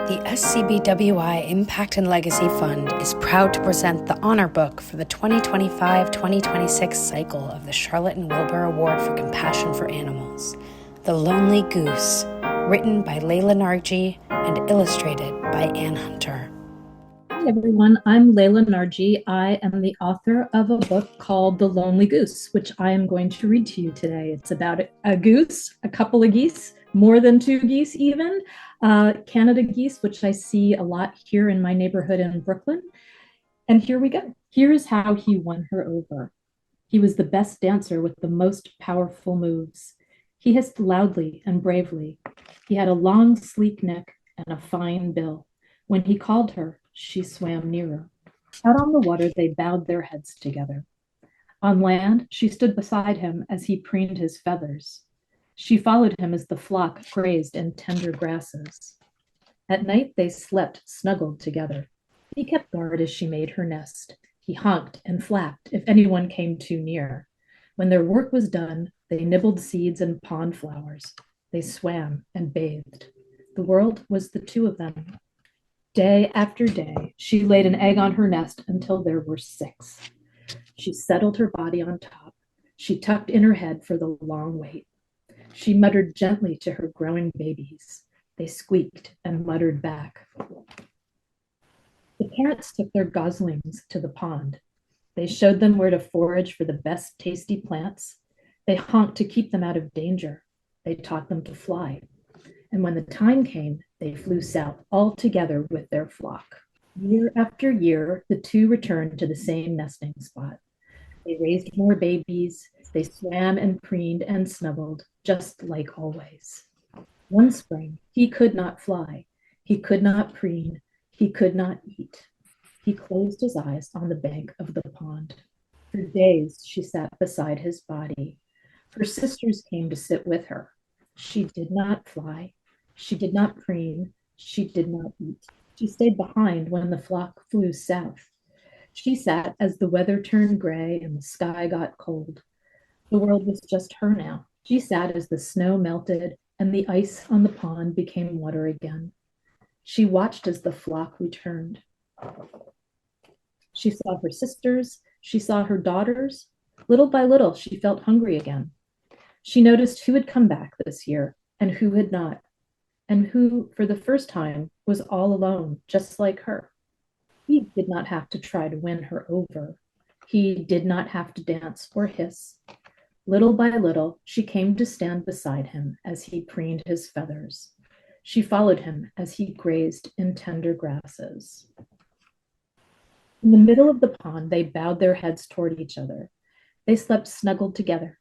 The SCBWI Impact and Legacy Fund is proud to present the honor book for the 2025-2026 cycle of the Charlotte and Wilbur Award for Compassion for Animals, The Lonely Goose, written by Lela Nargi and illustrated by Hunter. Hi everyone, I'm Lela Nargi. I am the author of a book called The Lonely Goose, which I am going to read to you today. It's about a goose, a couple of geese, more than two geese even, Canada geese, which I see a lot here in my neighborhood in Brooklyn. And here we go. Here's how he won her over. He was the best dancer with the most powerful moves. He hissed loudly and bravely. He had a long, sleek neck and a fine bill. When he called her, she swam nearer. Out on the water, they bowed their heads together. On land, she stood beside him as he preened his feathers. She followed him as the flock grazed in tender grasses. At night, they slept snuggled together. He kept guard as she made her nest. He honked and flapped if anyone came too near. When their work was done, they nibbled seeds and pond flowers. They swam and bathed. The world was the two of them. Day after day, she laid an egg on her nest until there were 6. She settled her body on top. She tucked in her head for the long wait. She muttered gently to her growing babies. They squeaked and muttered back. The parents took their goslings to the pond. They showed them where to forage for the best tasty plants. They honked to keep them out of danger. They taught them to fly. And when the time came, they flew south all together with their flock. Year after year, the two returned to the same nesting spot. They raised more babies. They swam and preened and snuggled, just like always. One spring, he could not fly. He could not preen. He could not eat. He closed his eyes on the bank of the pond. For days, she sat beside his body. Her sisters came to sit with her. She did not fly. She did not preen. She did not eat. She stayed behind when the flock flew south. She sat as the weather turned gray and the sky got cold. The world was just her now. She sat as the snow melted and the ice on the pond became water again. She watched as the flock returned. She saw her sisters. She saw her daughters. Little by little, she felt hungry again. She noticed who had come back this year and who had not, and who, for the first time, was all alone, just like her. He did not have to try to win her over. He did not have to dance or hiss. Little by little, she came to stand beside him as he preened his feathers. She followed him as he grazed in tender grasses. In the middle of the pond, they bowed their heads toward each other. They slept snuggled together.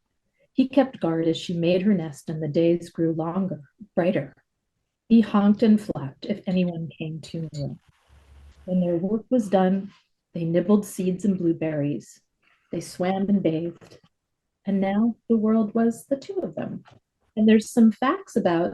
He kept guard as she made her nest, and the days grew longer, brighter. He honked and flapped if anyone came too near. When their work was done, they nibbled seeds and blueberries. They swam and bathed. And now the world was the two of them. And there's some facts about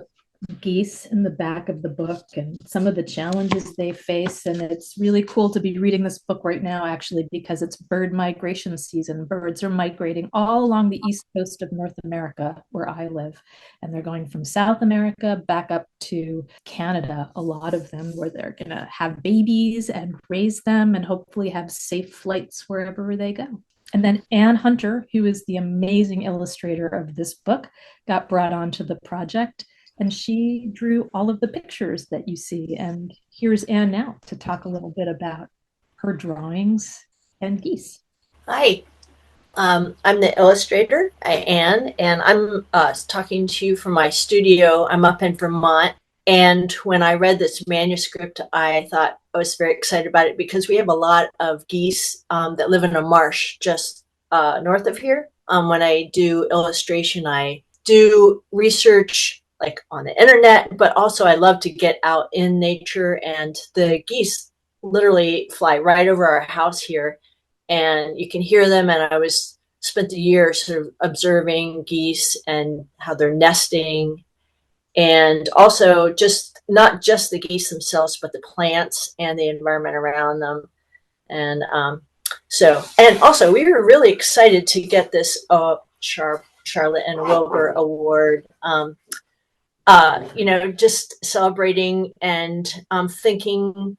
geese in the back of the book and some of the challenges they face. And it's really cool to be reading this book right now, actually, because it's bird migration season. Birds are migrating all along the east coast of North America, where I live. And they're going from South America back up to Canada, a lot of them, where they're going to have babies and raise them and hopefully have safe flights wherever they go. And then Hunter, who is the amazing illustrator of this book, got brought onto the project. And she drew all of the pictures that you see. And here's Anne now to talk a little bit about her drawings and geese. Hi, I'm the illustrator, Anne, and I'm talking to you from my studio. I'm up in Vermont. And when I read this manuscript, I thought I was very excited about it because we have a lot of geese that live in a marsh just north of here. When I do illustration, I do research like on the internet, but also I love to get out in nature, and the geese literally fly right over our house here and you can hear them. And I spent the year sort of observing geese and how they're nesting, and also just not just the geese themselves, but the plants and the environment around them. And also we were really excited to get this Charlotte and Wilbur Award. just celebrating and thinking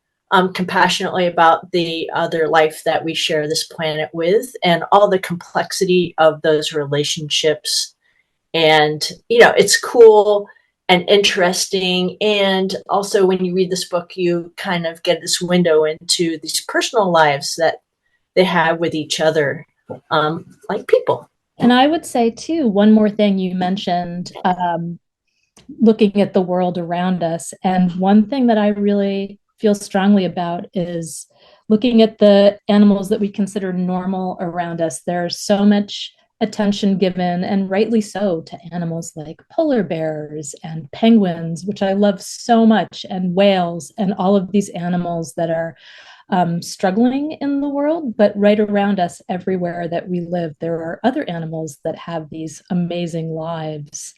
compassionately about the other life that we share this planet with, and all the complexity of those relationships. And, it's cool and interesting. And also, when you read this book, you kind of get this window into these personal lives that they have with each other, like people. And I would say, too, one more thing you mentioned, looking at the world around us. And one thing that I really feel strongly about is looking at the animals that we consider normal around us. There's so much attention given, and rightly so, to animals like polar bears and penguins, which I love so much, and whales, and all of these animals that are struggling in the world. But right around us, everywhere that we live, there are other animals that have these amazing lives.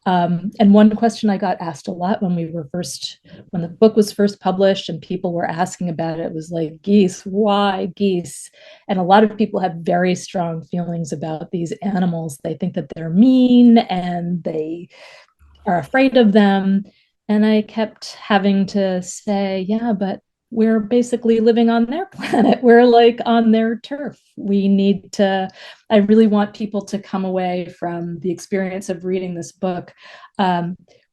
And one question I got asked a lot when the book was first published and people were asking about it was like, geese, why geese? And a lot of people have very strong feelings about these animals. They think that they're mean and they are afraid of them. And I kept having to say, yeah, but we're basically living on their planet. We're like on their turf. I really want people to come away from the experience of reading this book,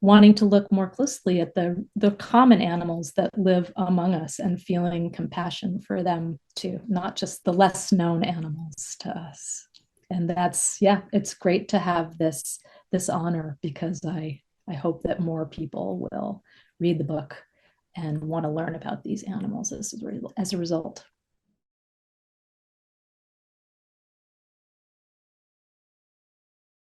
wanting to look more closely at the common animals that live among us and feeling compassion for them too, not just the less known animals to us. And it's great to have this honor, because I hope that more people will read the book and want to learn about these animals as a result.